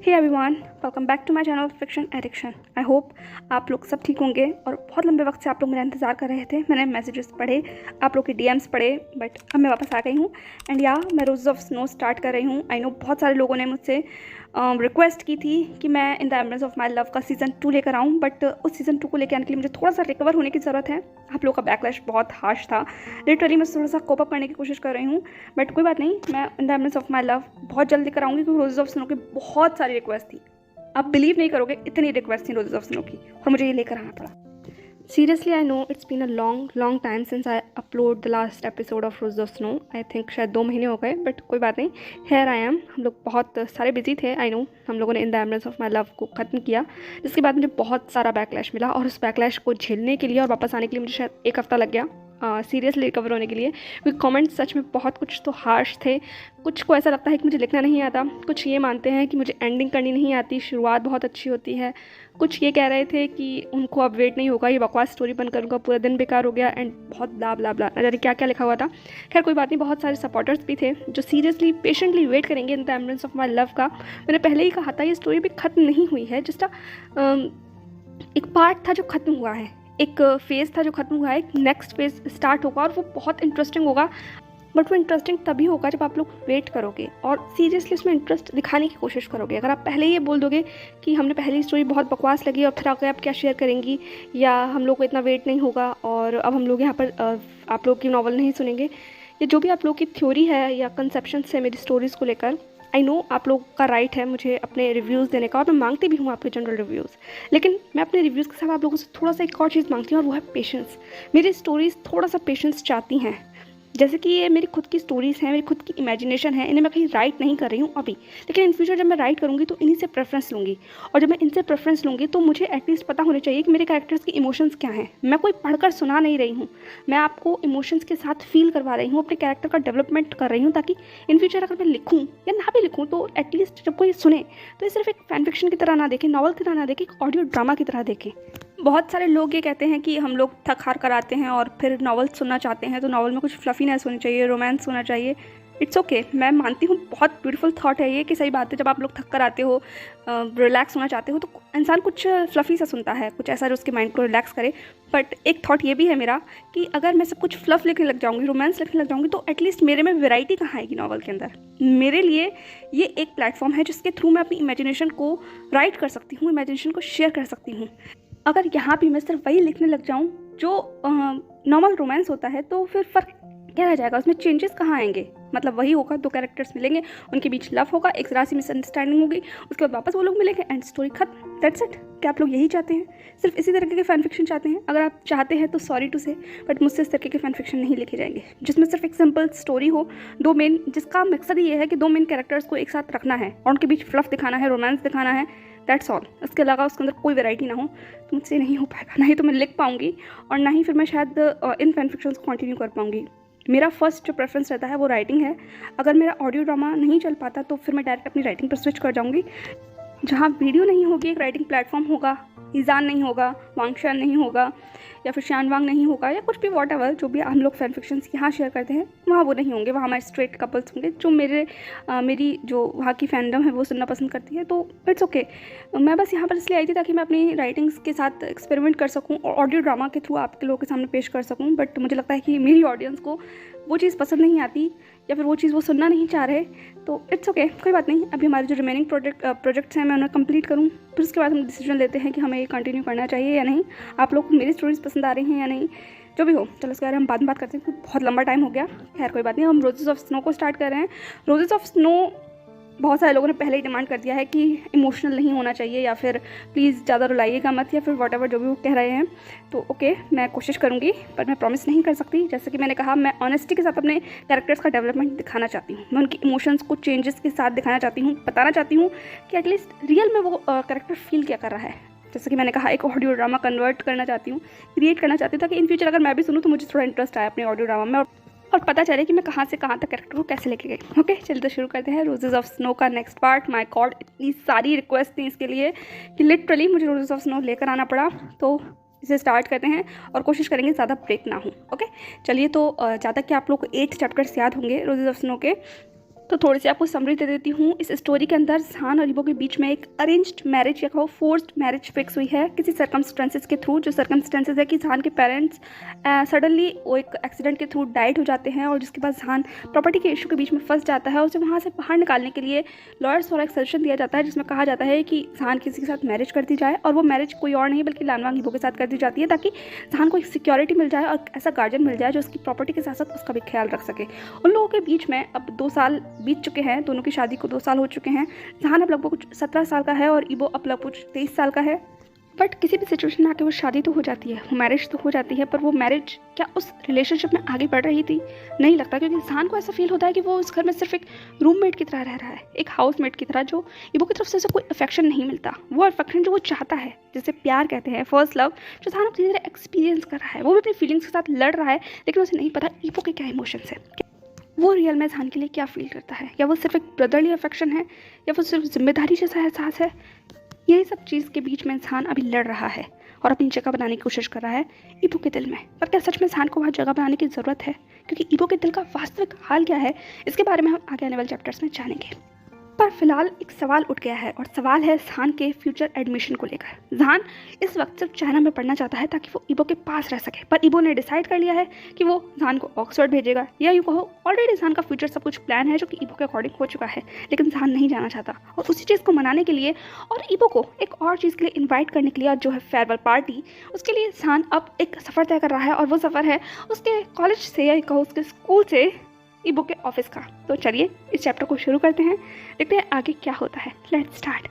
Hey everyone, welcome back to my channel Fiction Addiction. I hope आप लोग सब ठीक होंगे और बहुत लंबे वक्त से आप लोग मेरा इंतज़ार कर रहे थे। मैंने मैसेजेस पढ़े, आप लोग के डीएम्स पढ़े, बट अब मैं वापस आ गई हूँ। एंड या मैं रोज़ ऑफ स्नो स्टार्ट कर रही हूँ। आई नो बहुत सारे लोगों ने मुझसे रिक्वेस्ट की थी कि मैं in the embrace of my love का सीज़न 2 लेकर आऊँ, बट उस सीज़न 2 को लेकर आने के लिए मुझे थोड़ा सा रिकवर होने की ज़रूरत है। आप लोग का बैकलैश बहुत हार्श था। लिटरली मैं थोड़ा सा कोप अप करने की कोशिश कर रही हूँ, बट कोई बात नहीं, मैं in the embrace of my love बहुत जल्द लेकर आऊँगी, क्योंकि रोज़ ऑफ स्नो की बहुत सारी रिक्वेस्ट थी। आप बिलीव नहीं करोगे, इतनी रिक्वेस्ट थी रोज़ेस ऑफ स्नो की और मुझे ये लेकर आना पड़ा। Seriously I know it's been a long time since I upload the last episode of Rose of Snow. I think शायद 2 महीने हो गए, बट कोई बात नहीं, हेयर आई एम। हम लोग बहुत सारे बिजी थे। आई नो हम लोगों ने in the embrace of my love को ख़त्म किया, जिसके बाद मुझे बहुत सारा बैकलैश मिला और उस बैकलैश को झेलने के लिए और वापस आने के लिए मुझे शायद 1 हफ़्ता लग गया सीरियसली रिकवर होने के लिए। क्योंकि कमेंट्स सच में बहुत कुछ तो हार्श थे। कुछ को ऐसा लगता है कि मुझे लिखना नहीं आता, कुछ ये मानते हैं कि मुझे एंडिंग करनी नहीं आती, शुरुआत बहुत अच्छी होती है। कुछ ये कह रहे थे कि उनको अब वेट नहीं होगा, ये बकवास स्टोरी बन करूँगा, पूरा दिन बेकार हो गया, एंड बहुत ब्ला ब्ला ब्ला, न जाने क्या क्या लिखा हुआ था। खैर कोई बात नहीं, बहुत सारे सपोर्टर्स भी थे जो सीरियसली पेशेंटली वेट करेंगे in the embrace of my love का। मैंने पहले ही कहा था ये स्टोरी भी ख़त्म नहीं हुई है, जस्ट एक पार्ट था जो ख़त्म हुआ है, एक फेज़ था जो ख़त्म हुआ है, एक नेक्स्ट फेज़ स्टार्ट होगा और वो बहुत इंटरेस्टिंग होगा। बट वो इंटरेस्टिंग तभी होगा जब आप लोग वेट करोगे और सीरियसली उसमें इंटरेस्ट दिखाने की कोशिश करोगे। अगर आप पहले ये बोल दोगे कि हमने पहली स्टोरी बहुत बकवास लगी और फिर आगे आप क्या शेयर करेंगी, या हम लोग को इतना वेट नहीं होगा और अब हम लोग यहाँ पर आप लोग की नॉवल नहीं सुनेंगे, या जो भी आप लोग की थ्योरी है या कंसेप्शंस है मेरी स्टोरीज़ को लेकर, आई नो आप लोग का राइट है मुझे अपने रिव्यूज़ देने का और मैं मांगती भी हूँ आपके जनरल रिव्यूज़। लेकिन मैं अपने रिव्यूज़ के साथ आप लोगों से थोड़ा सा एक और चीज़ मांगती हूँ और वो है पेशेंस। मेरी स्टोरीज़ थोड़ा सा पेशेंस चाहती हैं। जैसे कि ये मेरी खुद की स्टोरीज़ हैं, मेरी खुद की इमेजिनेशन है, इन्हें मैं कहीं राइट नहीं कर रही हूँ अभी, लेकिन इन फ्यूचर जब मैं राइट करूँगी तो इन्हीं से प्रेफरेंस लूँगी। और जब मैं इनसे प्रेफरेंस लूँगी तो मुझे एटलीस्ट पता होना चाहिए कि मेरे कैरेक्टर्स की इमोशंस क्या हैं। मैं कोई पढ़कर सुना नहीं रही हूँ, मैं आपको इमोशंस के साथ फील करवा रही हूँ, अपने कैरेक्टर का डेवलपमेंट कर रही हूँ, ताकि इन फ्यूचर अगर मैं लिखूँ या ना भी लिखूँ तो एटलीस्ट जब कोई सुने तो ये सिर्फ एक फैन फिक्शन की तरह ना देखें, नॉवल की तरह ना देखें, एक ऑडियो ड्रामा की तरह देखें। बहुत सारे लोग ये कहते हैं कि हम लोग थक हार कर आते हैं और फिर नॉवल सुनना चाहते हैं, तो नॉवल में कुछ फ्लफीनेस होनी चाहिए, रोमांस होना चाहिए। इट्स ओके, मैं मानती हूँ, बहुत ब्यूटीफुल थॉट है ये कि सही बात है, जब आप लोग थक कर आते हो, रिलैक्स होना चाहते हो, तो इंसान कुछ फ्लफ़ी सा सुनता है, कुछ ऐसा जो उसके माइंड को रिलैक्स करे। बट एक थॉट ये भी है मेरा कि अगर मैं सब कुछ फ्लफ़ लिखने लग जाऊँगी, रोमांस लिखने लग जाऊँगी, तो एटलीस्ट मेरे में वैरायटी कहाँ आएगी नॉवल के अंदर। मेरे लिए ये एक प्लेटफॉर्म है जिसके थ्रू मैं अपनी इमेजिनेशन को राइट कर सकती हूँ, इमेजिनेशन को शेयर कर सकती हूँ। अगर यहाँ भी मैं सिर्फ वही लिखने लग जाऊँ जो नॉर्मल रोमांस होता है, तो फिर फ़र्क क्या रह जाएगा, उसमें चेंजेस कहाँ आएंगे। मतलब वही होगा, 2 कैरेक्टर्स मिलेंगे, उनके बीच लव होगा, एक ज़रा सी मिसअंडरस्टैंडिंग होगी, उसके बाद वापस वो लोग मिलेंगे एंड स्टोरी खत्म, दैट्स इट। क्या आप लोग यही चाहते हैं, सिर्फ इसी तरीके के फैन फिक्शन चाहते हैं? अगर आप चाहते हैं तो सॉरी टू से, बट मुझसे इस तरीके के फैन फिक्शन नहीं लिखे जाएंगे जिसमें सिर्फ एक सिंपल स्टोरी हो, 2 मेन, जिसका मकसद ये है कि 2 मेन कैरेक्टर्स को एक साथ रखना है और उनके बीच फ्लफ दिखाना है, रोमांस दिखाना है, दैट्स ऑल। इसके अलावा उसके अंदर कोई वैरायटी ना हो तो मुझसे नहीं हो पाएगा, ना ही तो मैं लिख पाऊँगी और ना ही फिर मैं शायद इन फैन फिक्शंस को कंटिन्यू कर पाऊँगी। मेरा फर्स्ट जो प्रेफरेंस रहता है वो राइटिंग है। अगर मेरा ऑडियो ड्रामा नहीं चल पाता तो फिर मैं डायरेक्ट अपनी राइटिंग पर स्विच कर जाऊँगी। जहाँ वीडियो नहीं होगी, एक राइटिंग प्लेटफॉर्म होगा, ईजान नहीं होगा, वांगशान नहीं होगा, या फिर शानवांग नहीं होगा, या कुछ भी वॉटएवर जो भी हम लोग फैन फिक्शंस यहाँ शेयर करते हैं, वहाँ वो नहीं होंगे। वहाँ हमारे स्ट्रेट कपल्स होंगे जो मेरी जो वहाँ की फैंडम है वो सुनना पसंद करती है। तो इट्स ओके। मैं बस यहाँ पर इसलिए आई थी ताकि मैं अपनी राइटिंग्स के साथ एक्सपेरिमेंट कर सकूँ और ऑडियो ड्रामा के थ्रू आपके लोगों के सामने पेश कर सकूँ। बट मुझे लगता है कि मेरी ऑडियंस को वो चीज़ पसंद नहीं आती या फिर वो चीज़ वो सुनना नहीं चाह रहे, तो इट्स ओके, कोई बात नहीं। अभी हमारे जो रिमेनिंग प्रोजेक्ट्स हैं मैं उन्हें कंप्लीट करूँ, फिर उसके बाद हम डिसीजन लेते हैं कि हमें ये कंटिन्यू करना चाहिए या नहीं, आप लोग को मेरी स्टोरीज पसंद आ रही हैं या नहीं, जो भी हो। चलो इसके बारे में हम बाद में बात करते हैं क्योंकि बहुत लंबा टाइम हो गया। खैर कोई बात नहीं, हम रोजेस ऑफ स्नो को स्टार्ट कर रहे हैं। रोजेस ऑफ स्नो बहुत सारे लोगों ने पहले ही डिमांड कर दिया है कि इमोशनल नहीं होना चाहिए, या फिर प्लीज़ ज़्यादा रुलाइएगा मत, या फिर वॉटएवर जो भी वो कह रहे हैं। तो ओके, मैं कोशिश करूँगी, पर मैं प्रॉमिस नहीं कर सकती। जैसे कि मैंने कहा, मैं ऑनेस्टी के साथ अपने कैरेक्टर्स का डेवलपमेंट दिखाना चाहती हूँ, मैं उनकी इमोशंस को चेंजेस के साथ दिखाना चाहती हूँ, बताना चाहती हूँ कि एटलीस्ट रियल में वो कैरेक्टर फील क्या कर रहा है। जैसे कि मैंने कहा, एक ऑडियो ड्रामा कन्वर्ट करना चाहती हूँ, क्रिएट करना चाहती हूँ, ताकि इन फ्यूचर अगर मैं भी सुनूँ तो मुझे थोड़ा इंटरेस्ट आए अपने ऑडियो ड्रामा में और पता चले कि मैं कहाँ से कहाँ तक कैरेक्टर को कैसे लेके गई। ओके, चलिए तो शुरू करते हैं रोजेस ऑफ स्नो का नेक्स्ट पार्ट। माय गॉड, इतनी सारी रिक्वेस्ट थी इसके लिए कि लिटरली मुझे रोजेस ऑफ स्नो लेकर आना पड़ा। तो इसे स्टार्ट करते हैं और कोशिश करेंगे ज़्यादा ब्रेक ना हो। ओके चलिए, तो ज़्यादा कि आप लोग को 8 चैप्टर्स याद होंगे रोजेस ऑफ स्नो के, तो थोड़ी सी आपको समरी दे देती हूँ। इस स्टोरी के अंदर जहान और ईबो के बीच में एक अरेंज्ड मैरिज या कहो फोर्स्ड मैरिज फिक्स हुई है किसी सर्कमस्टेंसेस के थ्रू। जो सर्कमस्टेंसेस है कि जहान के पेरेंट्स सडनली वो एक एक्सीडेंट के थ्रू डाइड हो जाते हैं और जिसके बाद जहान प्रॉपर्टी के इशू के बीच में फंस जाता है। उसे वहाँ से बाहर निकालने के लिए लॉयर्स द्वारा एक सजेशन दिया जाता है जिसमें कहा जाता है कि जहान किसी के साथ मैरिज कर दी जाए और वो मैरिज कोई और नहीं बल्कि लानवांग ईबो के साथ कर दी जाती है ताकि जहान को एक सिक्योरिटी मिल जाए और ऐसा गार्जियन मिल जाए जो उसकी प्रॉपर्टी के साथ साथ उसका भी ख्याल रख सके। उन लोगों के बीच में अब 2 साल बीत चुके हैं, दोनों की शादी को 2 साल हो चुके हैं। जहान अब लगभग कुछ 17 साल का है और ईबो अब लगभग कुछ 23 साल का है। बट किसी भी सिचुएशन में आके वो शादी तो हो जाती है, वो मैरिज तो हो जाती है, पर वो मैरिज क्या उस रिलेशनशिप में आगे बढ़ रही थी? नहीं लगता, क्योंकि इंसान को ऐसा फील होता है कि वो उस घर में सिर्फ एक रूममेट की तरह रह रहा है, एक हाउसमेट की तरह, जो ईबो की तरफ से उसे कोई अफेक्शन नहीं मिलता। वो अफेक्शन जो वो चाहता है, जिसे प्यार कहते हैं, फर्स्ट लव, जो इंसान अब धीरे धीरे एक्सपीरियंस कर रहा है। वो भी अपनी फीलिंग्स के साथ लड़ रहा है, लेकिन उसे नहीं पता ईबो के क्या इमोशंस है, वो रियल में जहान के लिए क्या फील करता है। या वो सिर्फ एक ब्रदरली अफेक्शन है या वो सिर्फ जिम्मेदारी जैसा एहसास है। यही सब चीज़ के बीच में इंसान अभी लड़ रहा है और अपनी जगह बनाने की कोशिश कर रहा है ईबो के दिल में। पर क्या सच में इंसान को वहाँ जगह बनाने की ज़रूरत है? क्योंकि ईबो के दिल का वास्तविक हाल क्या है, इसके बारे में हम आगे आने वाले चैप्टर्स में जानेंगे। पर फिलहाल एक सवाल उठ गया है और सवाल है जहान के फ्यूचर एडमिशन को लेकर। जहान इस वक्त सिर्फ चाइना में पढ़ना चाहता है ताकि वो ईबो के पास रह सके, पर ईबो ने डिसाइड कर लिया है कि वो जहान को ऑक्सफोर्ड भेजेगा, या यूँ कहो ऑलरेडी जहान का फ्यूचर सब कुछ प्लान है जो कि ईबो के अकॉर्डिंग हो चुका है, लेकिन जहान नहीं जाना चाहता। और उसी चीज़ को मनाने के लिए और ईबो को एक और चीज़ के लिए इन्वाइट करने के लिए, और जो है फेयरवेल पार्टी, उसके लिए जहान अब एक सफ़र तय कर रहा है और वो सफ़र है उसके कॉलेज से या कहो उसके स्कूल से ईबो के ऑफिस का। तो चलिए इस चैप्टर को शुरू करते हैं, देखते हैं आगे क्या होता है। Let's start.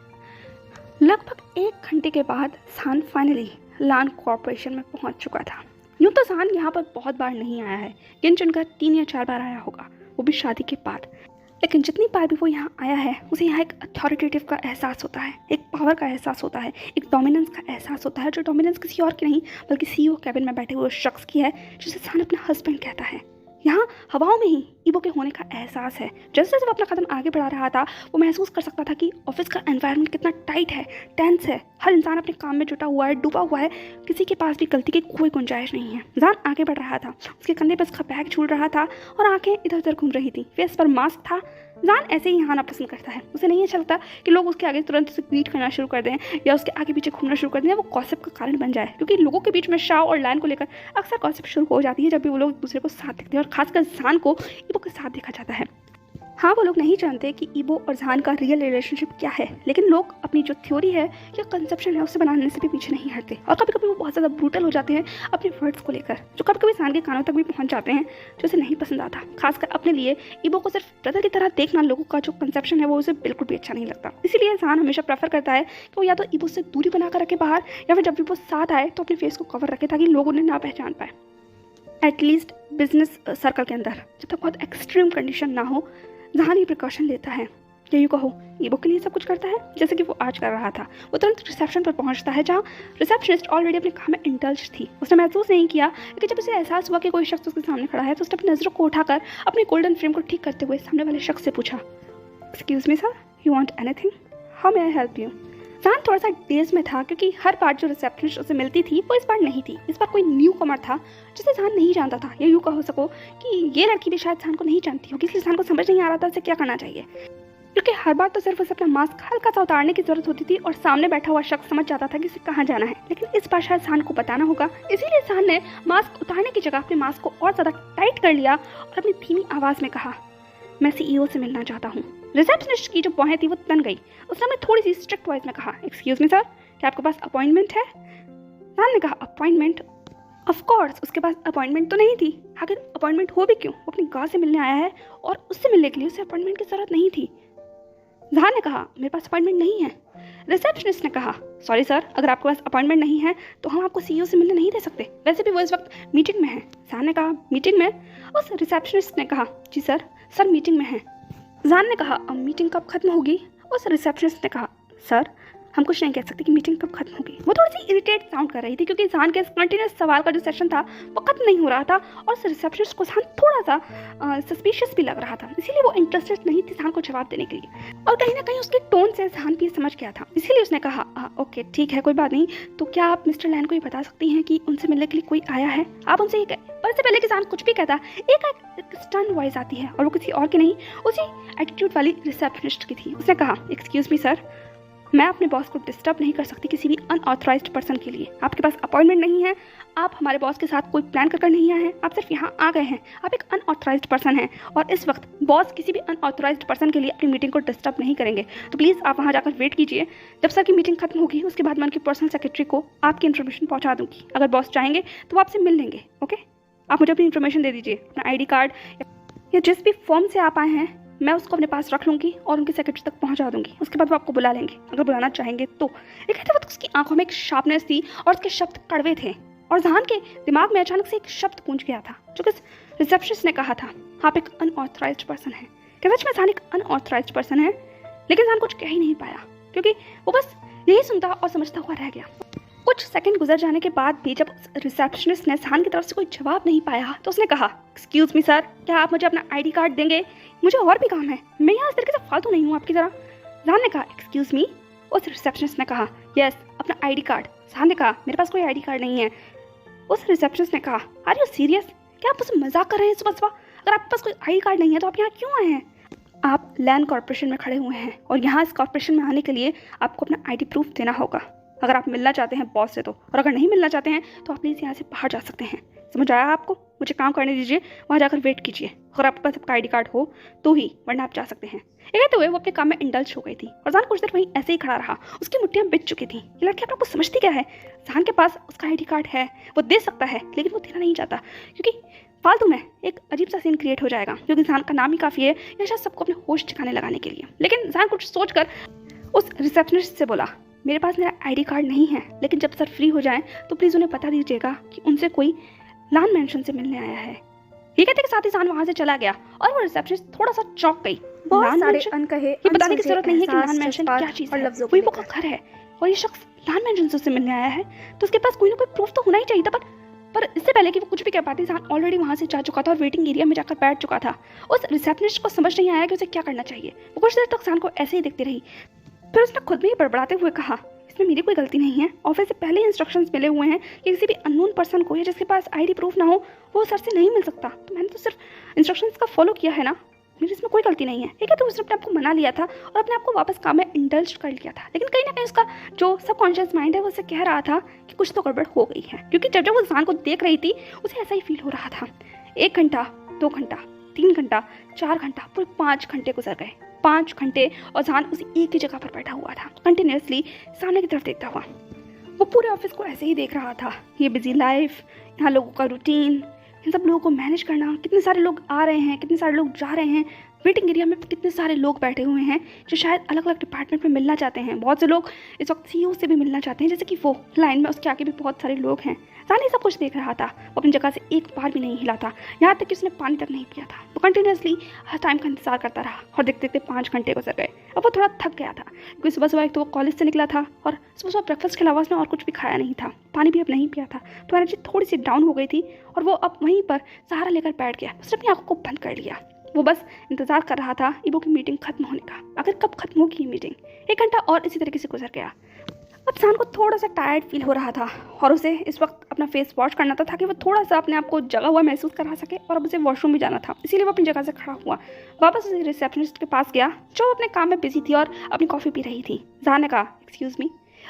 लगभग 1 घंटे के बाद जहान फाइनली लान कॉर्पोरेशन में पहुंच चुका था। यूँ तो जहान यहाँ पर बहुत बार नहीं आया है, गिन चुनकर 3 या 4 बार आया होगा, वो भी शादी के बाद। लेकिन जितनी बार भी वो यहाँ आया है उसे यहाँ एक अथॉरिटेटिव का एहसास होता है, एक पावर का एहसास होता है, एक डोमिनेंस का एहसास होता है, जो डोमिनेंस किसी और की नहीं बल्कि CEO कैबिन में बैठे हुए शख्स की है, जिसे जहान अपना हस्बैंड कहता है। यहाँ हवाओं में ही ईबो के होने का एहसास है। जैसे जैसे वो अपना कदम आगे बढ़ा रहा था, वो महसूस कर सकता था कि ऑफिस का एनवायरनमेंट कितना टाइट है, टेंस है। हर इंसान अपने काम में जुटा हुआ है, डूबा हुआ है, किसी के पास भी गलती की कोई गुंजाइश नहीं है। जहान आगे बढ़ रहा था, उसके कंधे पर उसका बैग झूल रहा था और आंखें इधर उधर घूम रही थी, फेस पर मास्क था। जहान ऐसे ही यहाँ आना पसंद करता है। उसे नहीं अच्छा लगता कि लोग उसके आगे तुरंत उसे ग्रीट करना शुरू कर दें या उसके आगे पीछे घूमना शुरू कर दें, वो गॉसिप का कारण बन जाए, क्योंकि लोगों के बीच में शाओ और लान को लेकर अक्सर गॉसिप शुरू हो जाती है जब भी वो लोग एक दूसरे को साथ देखते हैं, और खासकर जहान को ईबो के साथ देखा जाता है। हाँ, वो लोग नहीं जानते कि ईबो और जहान का रियल रिलेशनशिप क्या है, लेकिन लोग अपनी जो थ्योरी है या कंसेप्शन है उसे बनाने से भी पीछे नहीं हटते, और कभी कभी वो बहुत ज़्यादा ब्रूटल हो जाते हैं अपने वर्ड्स को लेकर, जो कभी कभी जहान के कानों तक भी पहुंच जाते हैं, जो उसे नहीं पसंद आता। खासकर अपने लिए ईबो को सिर्फ ब्रदर की तरह देखना लोगों का जो कंसेप्शन है वो उसे बिल्कुल भी अच्छा नहीं लगता। इसीलिए जहान हमेशा प्रेफर करता है कि वो या तो ईबो से दूरी बनाकर रखे बाहर, या फिर जब भी वो साथ आए तो अपने फेस को कवर रखे ताकि लोग उन्हें ना पहचान पाए। एटलीस्ट बिजनेस सर्कल के अंदर जब तक बहुत एक्सट्रीम कंडीशन ना हो, जहान ये प्रिकॉशन लेता है, या यूँ कहो ईबो के लिए सब कुछ करता है, जैसे कि वो आज कर रहा था। वो तुरंत रिसेप्शन पर पहुंचता है जहाँ रिसेप्शनिस्ट ऑलरेडी अपने काम में इंडल्ज थी। उसने महसूस नहीं किया, लेकिन जब उसे एहसास हुआ कि कोई शख्स उसके सामने खड़ा है तो उसने अपनी नज़रों को उठाकर अपने गोल्डन फ्रेम को ठीक करते हुए सामने वाले शख्स से पूछा, excuse me sir, you want anything, how may I help you. जहान थोड़ा सा डेज में था, क्योंकि हर बार जो रिसेप्शनिस्ट उसे मिलती थी वो इस बार नहीं थी। इस बार कोई न्यू कमर था जिसे जहान नहीं जानता था, या यूँ कहो सको कि ये लड़की भी शायद जहान को नहीं जानती होगी, इसलिए जहान को समझ नहीं आ रहा था उसे क्या करना चाहिए, क्योंकि हर बार तो सिर्फ उसे अपना मास्क हल्का सा उतारने की जरूरत होती थी और सामने बैठा हुआ शख्स समझ जाता था कि उसे कहाँ जाना है। लेकिन इस बार शायद जहान को बताना होगा, इसीलिए जहान ने मास्क उतारने की जगह अपने मास्क को और ज़्यादा टाइट कर लिया और अपनी धीमी आवाज़ में कहा, मैं CEO से मिलना चाहता हूँ। रिसेप्शनिस्ट की जो बाहें थी वो तन गई। उसने हमें थोड़ी सी स्ट्रिक्ट वॉइस में कहा, एक्सक्यूज मी सर, क्या आपके पास अपॉइंटमेंट है? जहान ने कहा, अपॉइंटमेंट? ऑफ कोर्स उसके पास अपॉइंटमेंट तो नहीं थी। आखिर अपॉइंटमेंट हो भी क्यों? वो अपनी गाँव से मिलने आया है और उससे मिलने के लिए उसे अपॉइंटमेंट की जरूरत नहीं थी। जहान ने कहा, मेरे पास अपॉइंटमेंट नहीं है। रिसेप्शनिस्ट ने कहा, सॉरी सर, अगर आपके पास अपॉइंटमेंट नहीं है तो हम आपको CEO से मिलने नहीं दे सकते, वैसे भी वो इस वक्त मीटिंग में है। जहान ने कहा, मीटिंग में? उस रिसेप्शनिस्ट ने कहा, जी सर मीटिंग में है। जहान ने कहा, अब मीटिंग कब खत्म होगी? उस रिसेप्शनिस्ट ने कहा, सर हम कुछ नहीं कह सकते कि मीटिंग कब खत्म होगी। वो थोड़ी सी इरिटेट साउंड कर रही थी, क्योंकि जहान के कंटिन्यूस सवाल का जो सेशन था वो खत्म नहीं हो रहा था और उस रिसेप्शनिस्ट को जहान थोड़ा सा सस्पिशियस भी लग रहा था, इसीलिए वो इंटरेस्टेड नहीं थी जहान को जवाब देने के लिए। और कहीं ना कहीं उसके टोन से जहान भी समझ गया था, इसीलिए उसने कहा, ओके ठीक है, कोई बात नहीं, तो क्या आप मिस्टर लैन को ये बता सकती हैं कि उनसे मिलने के लिए कोई आया है? आप उनसे ये पर इससे पहले कि जान कुछ भी कहता, एक स्टर्न वॉइस आती है और वो किसी और की नहीं, उसी एटीट्यूड वाली रिसेप्शनिस्ट की थी। उसने कहा, एक्सक्यूज मी सर, मैं अपने बॉस को डिस्टर्ब नहीं कर सकती किसी भी अनऑथराइज्ड पर्सन के लिए। आपके पास अपॉइंटमेंट नहीं है, आप हमारे बॉस के साथ कोई प्लान कर नहीं आए हैं, आप सिर्फ यहाँ आ गए हैं। आप एक अनऑथराइज्ड पर्सन हैं और इस वक्त बॉस किसी भी अनऑथराइज्ड पर्सन के लिए अपनी मीटिंग को डिस्टर्ब नहीं करेंगे। तो प्लीज़ आप वहाँ जाकर वेट कीजिए। जब सर की मीटिंग खत्म होगी उसके बाद मैं उनकी पर्सनल सेक्रेटरी को आपकी इन्फॉर्मेशन पहुँचा दूँगी। अगर बॉस चाहेंगे तो वो आपसे मिल लेंगे। ओके, आप मुझे अपनी इन्फॉर्मेशन दे दीजिए, अपना ID कार्ड या जिस भी फॉर्म से आप आए हैं, मैं उसको अपने पास रख लूँगी और उनकी सेक्रेटरी तक पहुँचा दूँगी। उसके बाद वो आपको बुला लेंगे अगर बुलाना चाहेंगे तो। ये कहते वक्त उसकी आंखों में एक शार्पनेस थी और उसके शब्द कड़वे थे और जहान के दिमाग में अचानक से एक शब्द गूंज गया था जो कि रिसेप्शनिस्ट ने कहा था, आप एक अनऑथराइज्ड पर्सन है। क्या सच में जहान एक अनऑथराइज्ड पर्सन है? लेकिन जहान कुछ कह ही नहीं पाया क्योंकि वो बस यही सुनता और समझता हुआ रह गया। कुछ सेकंड गुजर जाने के बाद भी जब रिसेप्शनिस्ट ने जहान की तरफ से कोई जवाब नहीं पाया तो उसने कहा, एक्सक्यूज मी सर, क्या आप मुझे अपना ID कार्ड देंगे? मुझे और भी काम है, मैं यहाँ इस तरीके से फालतू नहीं हूँ आपकी तरह। जहान ने कहा, एक्सक्यूज मी। उस रिसेप्शनिस्ट ने कहा, यस, अपना ID कार्ड। जहान ने कहा, मेरे पास कोई ID कार्ड नहीं है। उस रिसेप्शनिस्ट ने कहा, आर यू सीरियस? क्या आप मुझसे मजाक कर रहे हैं सुबह सुबह? अगर आपके पास कोई ID कार्ड नहीं है तो आप यहाँ क्यों आए हैं? आप लैंड कॉर्पोरेशन में खड़े हुए हैं और यहाँ इस कॉर्पोरेशन में आने के लिए आपको अपना ID प्रूफ देना होगा अगर आप मिलना चाहते हैं बॉस से तो, और अगर नहीं मिलना चाहते हैं तो आप प्लीज़ यहाँ से बाहर जा सकते हैं। समझ आया आपको? मुझे काम करने दीजिए, वहाँ जाकर वेट कीजिए। अगर आपके पास आपका ID कार्ड हो तो ही, वरना आप जा सकते हैं। ये कहते हुए वो अपने काम में इंडल्ज हो गई थी और जान कुछ देर वहीं ऐसे ही खड़ा रहा। उसकी मुट्ठियाँ बिछ चुकी थी। ये लड़की आप लोग को समझती क्या है? जान के पास उसका ID कार्ड है, वो दे सकता है, लेकिन वो देना नहीं चाहता क्योंकि फालतू में एक अजीब सा सीन क्रिएट हो जाएगा क्योंकि जान का नाम ही काफ़ी है या शायद सबको अपने होश ठिकाने लगाने के लिए। लेकिन जान कुछ सोचकर उस रिसेप्शनिस्ट से बोला, मेरे पास मेरा ID कार्ड नहीं है, लेकिन जब सर फ्री हो जाएं तो प्लीज़ उन्हें बता दीजिएगा कि उनसे कोई लान मेंशन से मिलने आया है। ये कहते के साथ ही जान वहाँ से चला गया और वो रिसेप्शनिस्ट थोड़ा सा चौंक गई। बहुत सारे अनकहे ये बताने की जरूरत नहीं है कि लान मेंशन क्या चीज़ है। कोई वो का घर है और ये शख्स लान मेंशन से उससे मिलने आया है तो उसके पास कोई ना कोई प्रूफ तो होना ही चाहिए था। पर इससे पहले कि वो कुछ भी कह पाती, जान ऑलरेडी वहाँ से जा चुका था और वेटिंग एरिया में जाकर बैठ चुका था। उस रिसेप्शनिस्ट को समझ नहीं आया कि उसे क्या करना चाहिए। वो कुछ देर तक जान को ऐसे ही देखती रही। फिर उसने खुद में ही बड़बड़ाते हुए कहा, इसमें मेरी कोई गलती नहीं है। ऑफिस से पहले इंस्ट्रक्शंस मिले हुए हैं कि किसी भी अननोन पर्सन को या जिसके पास ID प्रूफ ना हो वो सर से नहीं मिल सकता। तो मैंने तो सिर्फ इंस्ट्रक्शंस का फॉलो किया है ना, मेरी इसमें कोई गलती नहीं है। ठीक है, तो उसने अपने आप को मना लिया था और अपने आप को वापस काम में इंडल्ज कर लिया था। लेकिन कहीं ना कहीं उसका जो सबकॉन्शियस माइंड है वो उसे कह रहा था कि कुछ तो गड़बड़ हो गई है क्योंकि जब जब वो जान को देख रही थी उसे ऐसा ही फील हो रहा था। 1 घंटा, 2 घंटा, 3 घंटा, 4 घंटा, पूरे 5 घंटे गुजर गए। 5 घंटे और जान उसी एक ही जगह पर बैठा हुआ था, कंटिन्यूसली सामने की तरफ देखता हुआ। वो पूरे ऑफिस को ऐसे ही देख रहा था। ये बिजी लाइफ, यहाँ लोगों का रूटीन, इन सब लोगों को मैनेज करना, कितने सारे लोग आ रहे हैं, कितने सारे लोग जा रहे हैं, वेटिंग एरिया में कितने सारे लोग बैठे हुए हैं जो शायद अलग अलग डिपार्टमेंट में मिलना चाहते हैं। बहुत से लोग इस वक्त CEO से भी मिलना चाहते हैं, जैसे कि वो लाइन में उसके आगे भी बहुत सारे लोग हैं। जान सब कुछ देख रहा था। वो अपनी जगह से एक बार भी नहीं हिला था, यहाँ तक कि उसने पानी तक नहीं पिया था। वो कंटिन्यूसली हर टाइम का इंतजार करता रहा और देखते देखते 5 घंटे गुजर गए। अब वो थोड़ा थक गया था क्योंकि सुबह सुबह एक तो वो कॉलेज से निकला था और सुबह सुबह ब्रेकफास्ट के अलावा उसने और कुछ भी खाया नहीं था, पानी भी अब नहीं पिया था। तो एनर्जी थोड़ी सी डाउन हो गई थी और वो अब वहीं पर सहारा लेकर बैठ गया। उसने अपनी आंखों को बंद कर लिया। वो बस इंतजार कर रहा था ईबो की मीटिंग खत्म होने का। आखिर कब खत्म होगी ये मीटिंग? 1 घंटा और इसी तरीके से गुजर गया। अब जान को थोड़ा सा टायर्ड फील हो रहा था और उसे इस वक्त अपना फेस वॉश करना था ताकि वो थोड़ा सा अपने आप को जगा हुआ महसूस करा सके और अब उसे वॉशरूम भी जाना था। इसीलिए वो अपनी जगह से खड़ा हुआ, वापस उसे रिसेप्शनिस्ट के पास गया जो अपने काम में बिजी थी और अपनी कॉफ़ी पी रही थी। जान ने कहा, एक्सक्यूज़ मी।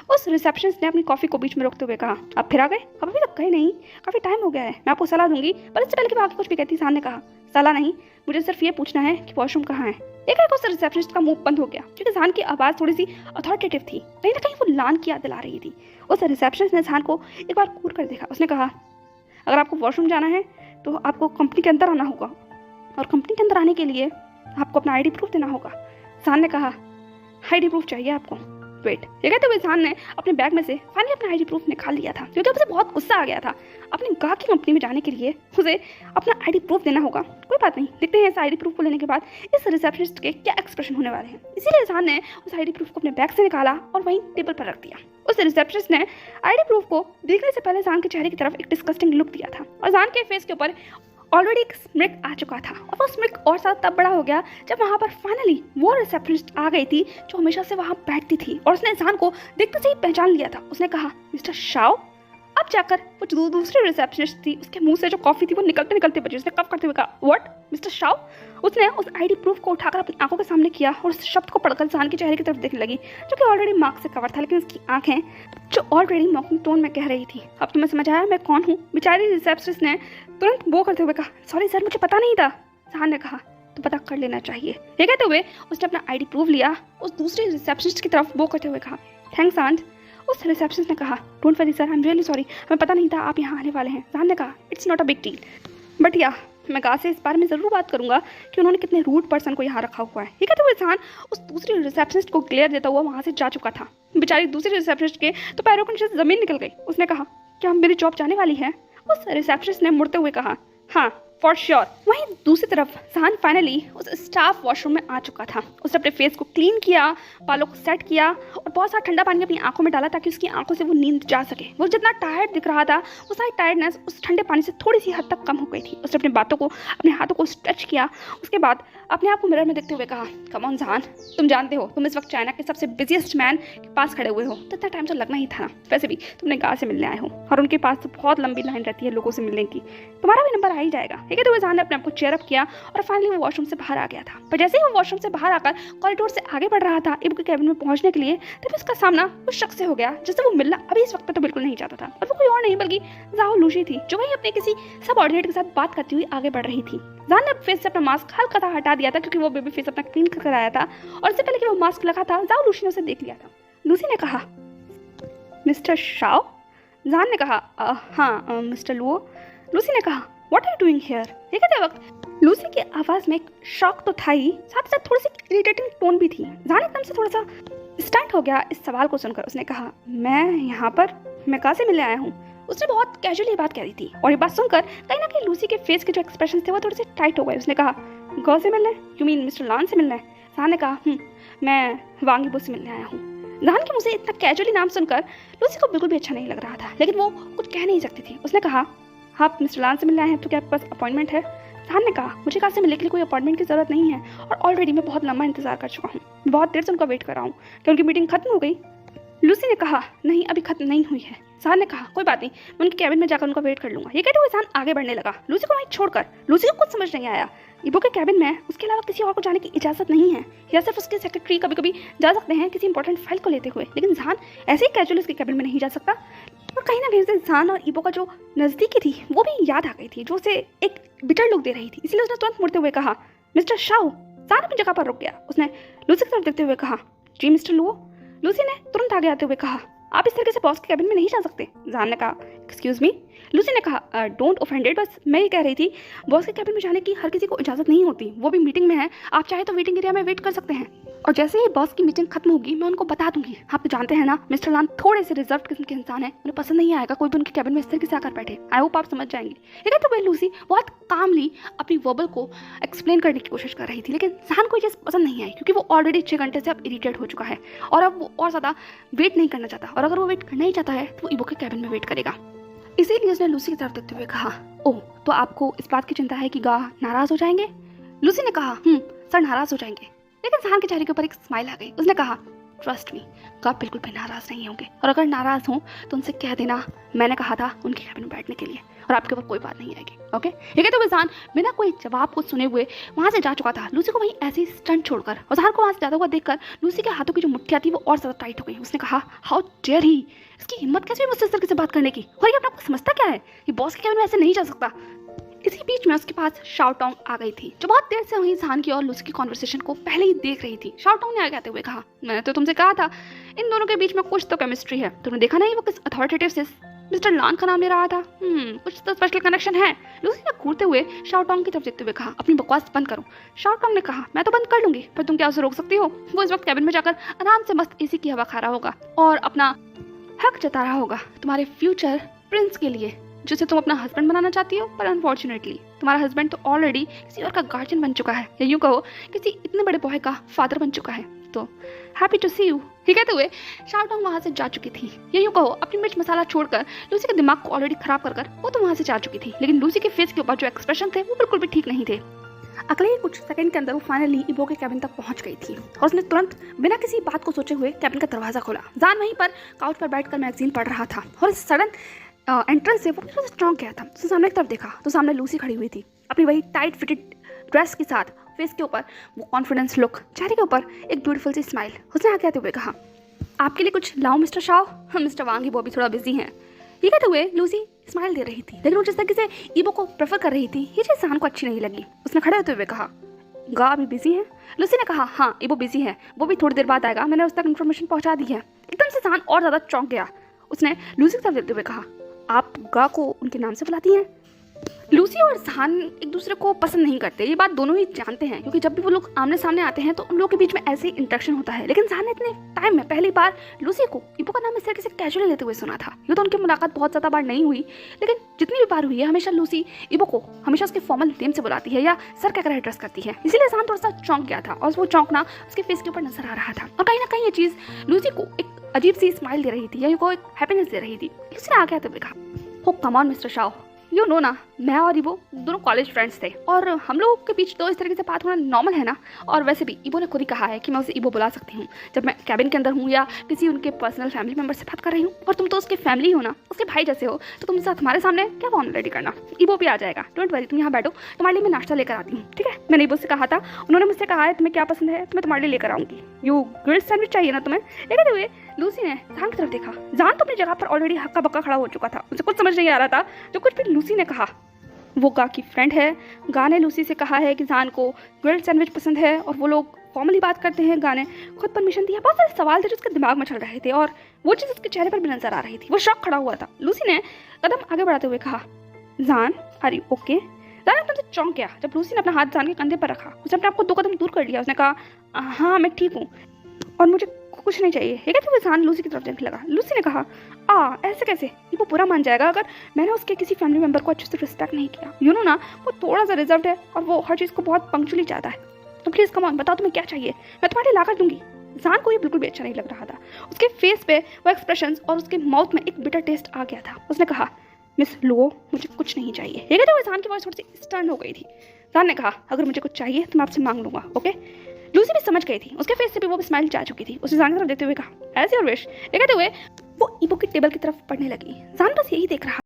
उस रिसेप्शनिस्ट ने अपनी कॉफ़ी को बीच में रोकते हुए कहा, आप फिर आ गए? अभी तक गए नहीं, काफ़ी टाइम हो गया है। मैं आपको सलाह दूंगी, पर इससे पहले कि बाकी कुछ भी कहती, जान ने कहा, सलाह नहीं, मुझे सिर्फ ये पूछना है कि वॉशरूम कहाँ है। एक उस रिसेप्शनिस्ट का मुंह बंद हो गया क्योंकि जान की आवाज़ थोड़ी सी अथॉरिटेटिव थी, कहीं ना कहीं वो लान की याद दिला रही थी। उस रिसेप्शनिस्ट ने जान को एक बार घूर कर देखा। उसने कहा, अगर आपको वॉशरूम जाना है तो आपको कंपनी के अंदर आना होगा और कंपनी के अंदर आने के लिए आपको अपना ID प्रूफ देना होगा। जान ने कहा, ID प्रूफ चाहिए आपको? वेट। ये कहते हुए जान ने अपने बैग में से फाइनली अपना ID प्रूफ निकाल लिया था क्योंकि उसे बहुत गुस्सा आ गया था। अपनी गाह की कंपनी में जाने के लिए उसे अपना ID प्रूफ देना होगा। कोई बात नहीं, देखते हैं इस ID प्रूफ को लेने के बाद इस रिसेप्शनिस्ट के क्या एक्सप्रेशन होने वाले हैं। इसीलिए जान ने उस ID प्रूफ को अपने बैग से निकाला और वहीं टेबल पर रख दिया। उस रिसेप्शनिस्ट ने ID प्रूफ को देखने से पहले जान के चेहरे की तरफ एक डिस्गस्टिंग लुक दिया था और जान के फेस के ऊपर ऑलरेडी एक स्मिक आ चुका था और वो स्मिक और साथ तब बड़ा हो गया जब वहाँ पर फाइनली वो रिसेप्शनिस्ट आ गई थी जो हमेशा से वहाँ बैठती थी और उसने जान को देखते से ही पहचान लिया था। उसने कहा, मिस्टर शाओ, अब जाकर वो जो दूसरी रिसेप्शनिस्ट थी उसके मुंह से जो कॉफ़ी थी वो निकलते निकलते बची। उसने कफ करते हुए कहा, व्हाट मिस्टर शाओ। उसने उस आईडी प्रूफ को उठाकर अपनी आंखों के सामने किया और उस शब्द को पढ़कर जहान के चेहरे की तरफ देखने लगी, जो कि ऑलरेडी मार्क्स से कवर था, लेकिन उसकी आंखें जो ऑलरेडी मॉकिंग टोन में कह रही थी, अब तुम्हें समझ आया मैं कौन हूँ। बेचारी रिसेप्शनिस्ट ने तुरंत वो करते हुए कहा, सॉरी सर मुझे पता नहीं था। जहान ने कहा, तो पता कर लेना चाहिए। ये कहते हुए उसने अपना आईडी प्रूफ लिया, उस दूसरी रिसेप्शनिस्ट की तरफ वो करते हुए कहा, थैंक्स आंट। उस रिसेप्शनिस्ट ने कहा, don't worry sir, I am really sorry, हमें पता नहीं था आप यहाँ आने वाले हैं। जहान ने कहा, it's not a big deal, but या मैं गा से इस बारे में ज़रूर बात करूंगा कि उन्होंने कितने रूड पर्सन को यहाँ रखा हुआ है। ये कहते हुए जहान उस दूसरी रिसेप्शनिस्ट को क्लियर देता हुआ वहाँ से जा चुका था। बेचारी दूसरी रिसेप्शनिस्ट के तो पैरों के नीचे ज़मीन निकल गई। उसने कहा, क्या मेरी जॉब जाने वाली है। उस रिसेप्शनिस्ट ने मुड़ते हुए कहा, हाँ फॉर श्योर। वहीं दूसरी तरफ जहान फाइनली उस स्टाफ वॉशरूम में आ चुका था। उसने अपने फेस को क्लीन किया, बालों को सेट किया और बहुत सारा ठंडा पानी अपनी आंखों में डाला ताकि उसकी आंखों से वो नींद जा सके। वो जितना टायर्ड दिख रहा था वो सारी टायर्डनेस उस ठंडे पानी से थोड़ी सी हद तक कम हो गई थी। उसने अपने हाथों को स्ट्रेच किया। उसके बाद अपने आप को मिरर में देखते हुए कहा, कम ऑन जहान, तुम जानते हो तुम इस वक्त चाइना के सबसे बिजिएस्ट मैन के पास खड़े हुए हो, तो इतना टाइम तो लगना ही था ना। वैसे भी तुमने गा से मिलने आए हो और उनके पास तो बहुत लंबी लाइन रहती है लोगों से मिलने की, तुम्हारा भी नंबर आ ही जाएगा। ठीक है, तो जहान ने अपने आप को चेयर अप किया और फाइनली वो वॉशरूम से बाहर आ गया था। पर जैसे ही वो वॉशरूम से बाहर आकर कॉरिडोर से आगे बढ़ रहा था इबो के कैबिन में पहुंचने के लिए, तभी उसका सामना उस शख्स से हो गया जिससे वो मिलना अभी इस वक्त पे तो बिल्कुल नहीं चाहता था। और वो कोई और नहीं बल्कि जाओ लूशी थी, जो वही अपने किसी सबऑर्डिनेट के साथ बात करती हुई आगे बढ़ रही थी। जहान ने फेस से अपना मास्क हल्का सा हटा दिया था क्योंकि वो बेबी फेस अपना क्लीन कर आया था और इससे पहले कि वो मास्क लगा था जाओ लूसी ने उसे देख लिया था। लूसी ने कहा, मिस्टर शाओ। जहान ने कहा, हाँ मिस्टर लुओ। लूसी ने कहा, what are you doing here. ये कहते वक्त लूसी की आवाज़ में एक शॉक तो था ही, साथ ही साथ थोड़ी सी इरिटेटिंग टोन भी थी। जहान एकदम से थोड़ा सा स्टंट हो गया इस सवाल को सुनकर। उसने कहा, मैं कहाँ से मिलने आया हूँ। उसने बहुत कैजुअली बात कह रही थी और ये बात सुनकर कहीं ना कहीं लूसी के फेस के जो एक्सप्रेशन थे वो थोड़े से टाइट हो गए। उसने कहा, गौ से मिलने, यू मीन मिस्टर लान से मिलना है। जहान ने कहा, मैं वांगीबो से मिलने आया हूँ। जहान के मुझे इतना कैजुअली नाम सुनकर लूसी को बिल्कुल भी अच्छा नहीं लग रहा था, लेकिन वो कुछ कह नहीं सकती थी। उसने कहा, आप मिस्टर लान से मिलने आए हैं तो क्या आपके पास अपॉइंटमेंट है। जहान ने कहा, मुझे कार से मिलने के लिए कोई अपॉइंटमेंट की ज़रूरत नहीं है और ऑलरेडी मैं बहुत लंबा इंतजार कर चुका हूँ। बहुत देर से उनका वेट कर रहा हूँ कि उनकी मीटिंग खत्म हो गई। लूसी ने कहा, नहीं अभी खत्म नहीं हुई है। जहान ने कहा, कोई बात नहीं, मैं उनके कैबिन में जाकर उनका वेट कर लूंगा। ये कहते हुए जहान आगे बढ़ने लगा, लूसी को वहीं छोड़कर। लूसी को कुछ समझ नहीं आया, इबो के कैबिन में उसके अलावा किसी और को जाने की इजाज़त नहीं है, या सिर्फ उसके सेक्रेटरी कभी कभी जा सकते हैं किसी इंपॉर्टेंट फाइल को लेते हुए, लेकिन जहान ऐसे ही कैजुअली उसके कैबिन में नहीं जा सकता। और कहीं ना कहीं से जहान और इबो का जो नज़दीकी थी वो भी याद आ गई थी, जो उसे एक बिटर लुक दे रही थी। इसलिए उसने तुरंत मुड़ते हुए कहा, मिस्टर शाओ। जहान अपनी जगह पर रुक गया। उसने लूसी की तरफ देखते हुए कहा, जी मिस्टर लुओ। लूसी ने तुरंत आगे आते हुए कहा, आप इस तरीके से बॉस के कैबिन में नहीं जा सकते। जहान ने कहा, एक्सक्यूज मी। लूसी ने कहा, डोंट ऑफेंडेड, बस मैं ये कह रही थी बॉस के कैबिन में जाने की हर किसी को इजाज़त नहीं होती, वो भी मीटिंग में है। आप चाहे तो वेटिंग एरिया में वेट कर सकते हैं और जैसे ही बॉस की मीटिंग खत्म होगी मैं उनको बता दूंगी। आप तो जानते हैं ना मिस्टर लान थोड़े से रिजर्व किस्म के इंसान है, उन्हें पसंद नहीं आएगा कोई भी उनके कैबिन में इस तरीके से आकर बैठे। आई होप आप समझ जाएंगी। लेकिन तो वही लूसी बहुत कामली अपनी वर्बल को एक्सप्लेन करने की कोशिश कर रही थी, लेकिन जहान को ये चीज़ पसंद नहीं आई क्योंकि वो ऑलरेडी 6 घंटे से अब इरिटेट हो चुका है और अब वो और ज़्यादा वेट नहीं करना चाहता, और अगर वो वेट करना ही चाहता है तो वो इबो के कैबिन में वेट करेगा। इसीलिए उसने लूसी की तरफ देखते हुए कहा, ओह तो आपको इस बात की चिंता है कि गा नाराज हो जाएंगे। लूसी ने कहा, सर नाराज हो जाएंगे। लेकिन जहान के चेहरे के ऊपर एक स्माइल आ गई। उसने कहा, ट्रस्ट मी, गा बिल्कुल भी नाराज नहीं होंगे, और अगर नाराज हों तो उनसे कह देना मैंने कहा था उनके कैबिन में बैठने के लिए और आपके ऊपर कोई बात नहीं आएगी। ओके, ये कहते हुए जहान बिना कोई जवाब को सुने हुए वहाँ से जा चुका था, लूसी को वहीं ऐसे ही स्टंट छोड़कर। और जहान को वहाँ से जाता हुआ देखकर लूसी के हाथों की जो मुट्ठियाँ थी वो और ज़्यादा टाइट हो गई। उसने कहा, हाउ डेयर ही, इसकी हिम्मत कैसे मुझसे इस तरीके से बात करने की, और ये अपने आपको समझता क्या है, ये बॉस के कैबिन में ऐसे नहीं जा सकता। इसी बीच में उसके पास शाओटोंग आ गई थी, जो बहुत देर से वहीं जहान की और लूसी की कॉन्वर्सेशन को पहले ही देख रही थी। शाओटोंग ने आगे आते हुए कहा, मैंने तो तुमसे कहा था इन दोनों के बीच में कुछ तो केमिस्ट्री है, तुमने देखा नहीं वो किस अथॉरिटेटिव से मिस्टर लान का नाम ले रहा था। कुछ तो स्पेशल कनेक्शन है। लूसी ने घूरते हुए शाओटोंग की तरफ देखते हुए कहा, अपनी बकवास बंद करो। शाओटोंग ने कहा, मैं तो बंद कर लूंगी, पर तुम क्या उसे रोक सकती हो। वो इस वक्त कैबिन में जाकर आराम से मस्त एसी की हवा खा रहा होगा और अपना हक जता रहा होगा तुम्हारे फ्यूचर प्रिंस के लिए, जिसे तुम अपना हस्बैंड बनाना चाहती हो। पर अनफॉर्चुनेटली तुम्हारा हस्बैंड तो ऑलरेडी किसी और का गार्जियन बन चुका है, या यूँ कहो किसी इतने बड़े बॉय का फादर बन चुका है। तो हैप्पी टू सी यू। ठीक कहते हुए शाओटोंग वहाँ से जा चुकी थी, या यूँ कहो अपनी मिर्च मसाला छोड़कर लूसी के दिमाग को ऑलरेडी खराब कर वो तो वहाँ से जा चुकी थी। लेकिन लूसी के फेस के ऊपर जो एक्सप्रेशन थे वो बिल्कुल भी ठीक नहीं थे। अगले ही कुछ सेकंड के अंदर वो फाइनली इबो के कैबिन तक पहुंच गई थी और उसने तुरंत बिना किसी बात को सोचे हुए कैबिन का दरवाजा खोला। जान वहीं पर काउच पर बैठकर मैगजीन पढ़ रहा था और सडन एंट्रेंस से वो थोड़ा सा चौंक गया था। उसने सामने की तरफ देखा तो सामने लूसी खड़ी हुई थी अपनी वही टाइट फिटेड ड्रेस के साथ, फेस के ऊपर वो कॉन्फिडेंस लुक, चेहरे के ऊपर एक ब्यूटीफुल सी स्माइल। उसने आगे आते हुए कहा, आपके लिए कुछ लाओ मिस्टर शाह। मिस्टर वांग ही वो भी थोड़ा बिजी हैं। ये कहते हुए लूसी स्माइल दे रही थी, लेकिन वो जिस तरीके से ईबो को प्रेफर कर रही थी ये चीज़ जान को अच्छी नहीं लगी। उसने खड़े होते हुए कहा, गा अभी बिजी है? लूसी ने कहा, हाँ ईबो बिजी है, वो भी थोड़ी देर बाद आएगा, मैंने उस तक इन्फॉर्मेशन पहुंचा दी है। एकदम से जान और ज़्यादा चौंक गया। उसने लूसी की तरफ देखते हुए कहा, आप गा को उनके नाम से बुलाती हैं? लूसी और जहान एक दूसरे को पसंद नहीं करते, ये बात दोनों ही जानते हैं, क्योंकि जब भी वो लोग आमने सामने आते हैं तो उन लोगों के बीच में ऐसे ही इंटरेक्शन होता है। लेकिन जहान ने इतने टाइम में पहली बार लूसी को ईबो का नाम इस तरीके से कैजुअली लेते हुए सुना था। यूँ तो उनकी मुलाकात बहुत ज़्यादा बार नहीं हुई, लेकिन जितनी भी बार हुई है हमेशा लूसी ईबो को हमेशा उसके फॉर्मल नेम से बुलाती है या सर कहकर एड्रेस करती है। इसीलिए जहान थोड़ा सा चौंक गया था और वो चौंकना उसके फेस के ऊपर नजर आ रहा था, और कहीं ना कहीं ये चीज़ लूसी को एक अजीब सी स्माइल दे रही थी या को एक हैप्पीनेस दे रही थी। लूसी ने आगे आते हुए कहा, हो come on mister Shah, you know ना, मैं और ईबो दोनों कॉलेज फ्रेंड्स थे और हम लोगों के बीच तो इस तरीके से बात होना नॉर्मल है ना। और वैसे भी ईबो ने खुद ही कहा है कि मैं उसे ईबो बुला सकती हूँ जब मैं कैबिन के अंदर हूँ या किसी उनके पर्सनल फैमिली मेंबर से बात कर रही हूँ। और तुम तो उसके फैमिली हो ना, उसके भाई जैसे हो, तो तुम साथ हमारे सामने क्या फॉर्म रेडी करना। ईबो भी आ जाएगा, डोंट वरी, तुम यहाँ बैठो, तुम्हारे लिए मैं नाश्ता लेकर आती हूँ, ठीक है? मैंने ईबो से कहा था, उन्होंने मुझसे कहा है तुम्हें क्या पसंद है तो मैं तुम्हारे लिए लेकर आऊँगी। यू ग्रिल्ड सैंडविच चाहिए ना तुम्हें? कहते हुए लूसी ने जान की तरफ देखा। जान तो अपनी जगह पर ऑलरेडी हक्का बक्का खड़ा हो चुका था, उसे कुछ समझ नहीं आ रहा था जो कुछ भी लूसी ने कहा। वो गा की फ्रेंड है, गा ने लूसी से कहा है कि जान को ग्रिल्ड सैंडविच पसंद है और वो लोग फॉर्मली बात करते हैं। गा ने खुद परमिशन दिया। बहुत सारे सवाल थे जो उसके दिमाग में चल रहे थे और वो चीज़ उसके चेहरे पर भी नजर आ रही थी। वो शॉक खड़ा हुआ था। लूसी ने कदम आगे बढ़ाते हुए कहा, जान आर यू ओके? जान एकदम से चौंक गया जब लूसी ने अपना हाथ जान के कंधे पर रखा। उसने अपने आप को 2 कदम दूर कर लिया। उसने कहा, हाँ मैं ठीक हूँ और मुझे कुछ नहीं चाहिए। ये कहते हुए जान लूसी की तरफ देखने लगा। लूसी ने कहा, ऐसे कैसे? ये वो बुरा मान जाएगा अगर मैंने उसके किसी फैमिली मेंबर को अच्छे से रिस्पेक्ट नहीं किया। यू नो ना, वो थोड़ा सा रिजर्व्ड है और वो हर चीज़ को बहुत पंक्चुअली चाहता है। तो प्लीज़ कम ऑन, बताओ तुम्हें क्या चाहिए, मैं तुम्हारे लिए लाकर दूंगी। जान को ये बिल्कुल भी अच्छा नहीं लग रहा था। उसके फेस पे वो एक्सप्रेशन और उसके माउथ में एक बिटर टेस्ट आ गया था। उसने कहा, मिस लुओ, मुझे कुछ नहीं चाहिए। ये कहते हुए जान की वॉइस थोड़ी सी स्टर्न हो गई थी। जान ने कहा, अगर मुझे कुछ चाहिए तो मैं आपसे मांग लूंगा, ओके? लूसी भी समझ गई थी, उसके फेस से भी वो स्माइल जा चुकी थी। उसने जान की तरफ देखते हुए कहा, एज योर विश। ये कहते हुए वो ईबो की टेबल की तरफ पढ़ने लगी। जान बस यही देख रहा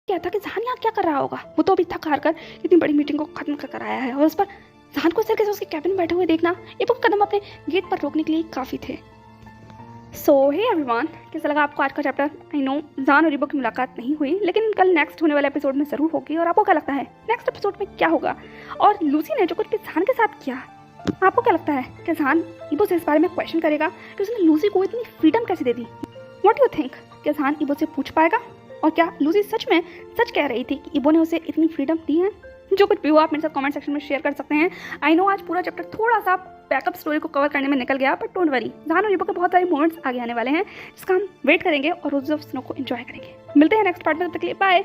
क्या था कि जान यहाँ क्या कर रहा होगा। वो तो अभी थक हार कर इतनी बड़ी मीटिंग को खत्म कर आया है और उस पर जान को इस तरीके से उसके कैबिन में बैठे हुए देखना ये वो कदम अपने गेट पर रोकने के लिए काफ़ी थे। सो हे एवरीवन, कैसा लगा आपको आज का चैप्टर? आई नो जान और ईबो की मुलाकात नहीं हुई, लेकिन कल नेक्स्ट होने वाले एपिसोड में ज़रूर होगी। और आपको क्या लगता है नेक्स्ट एपिसोड में क्या होगा? और लूसी ने जो कुछ किसान के साथ किया, आपको क्या लगता है कि जान ईबो से इस बारे में क्वेश्चन करेगा कि उसने लूसी को इतनी फ्रीडम कैसे दे दी? व्हाट यू थिंक, कि जान ईबो से पूछ पाएगा? और क्या लूसी सच में सच कह रही थी कि ईबो ने उसे इतनी फ्रीडम दी है? जो कुछ भी हो आप मेरे साथ कमेंट सेक्शन में शेयर कर सकते हैं। आई नो आज पूरा चैप्टर थोड़ा सा बैकअप स्टोरी को कवर करने में निकल गया, बट डोंट वरी, जान और ईबो के बहुत सारे मोमेंट्स आगे आने वाले हैं जिसका हम वेट करेंगे और उस स्नो को एंजॉय करेंगे। मिलते हैं नेक्स्ट पार्ट में, तब तक के लिए बाय।